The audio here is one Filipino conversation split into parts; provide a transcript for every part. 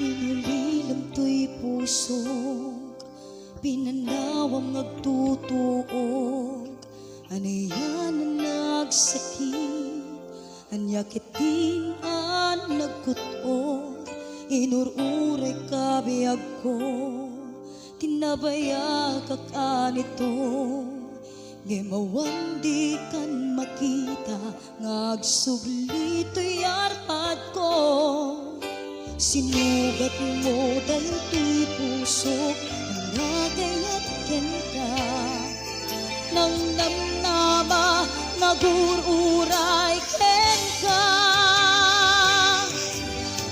Inulilam to'y puso, pinanawang nagtutuog. Anayan na nagsakit, anyakit din ang nagkutog. Inururay kabiyag ko, tinabaya ka kanito. Gemawan di kan makita, ngagsuglito'y arpat ko. Sinugat mo dahil puso, ang nagayat ken ka. Nang namnama, nagururay ken ka.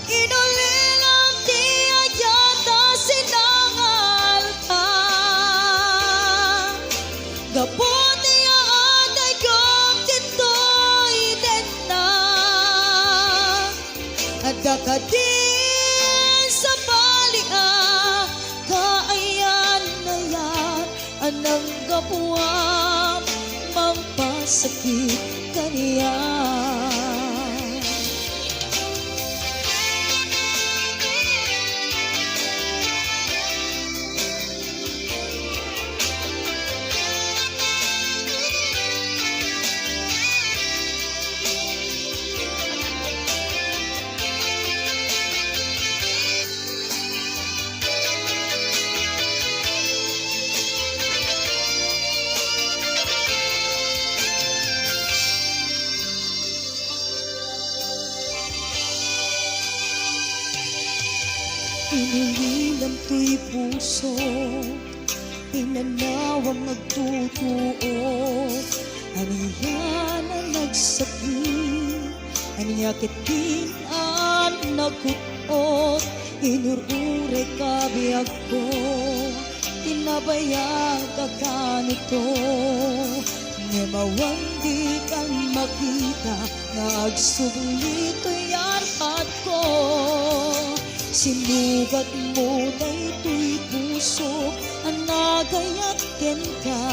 Inulilam di ayata sinangal ka. Gaputi aday kong tito'y den na. Adda ka din sa balia, kaayan na yan anang gapuam, mampasakit kaniya. Inulilam to'y puso, pinanawang nagtutuog. Aniyan ang nagsakit, anyakit din ang nagkutot. Inururay kabiyag ko, tinabayag ka kanito. Ngemawan di kang makita, nagsuglito'y arpat ko. Sinugat mo dahil puso, ang nagayat ken ka.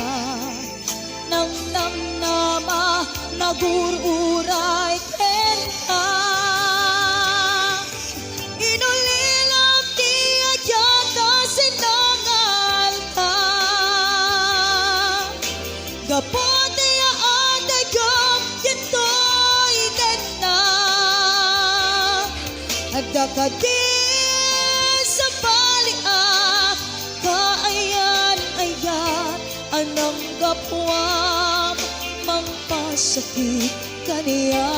Nang namnama, nagururay ken ka. Inulilam di ayata sinangal ka. Gaputi aday kong tito'y den na. Adda ka din sa balia, kaayan-ayan anang gapuam, mampasakit kaniya.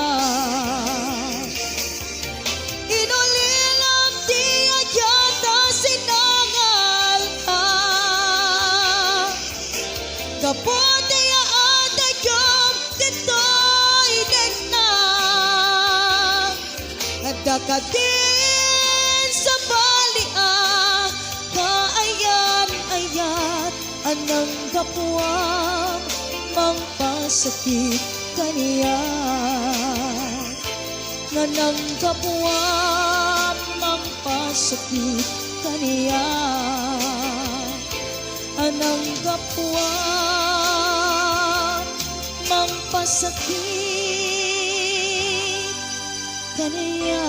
Inulilam di ayata sinangal ka. Gaputi aday kong tito'y den na. Adda ka din sa balia, kaayan-ayan anang gapuam, mampasakit kaniya. Nganang gapuam, mampasakit kaniya. Anang gapuam, mampasakit kaniya.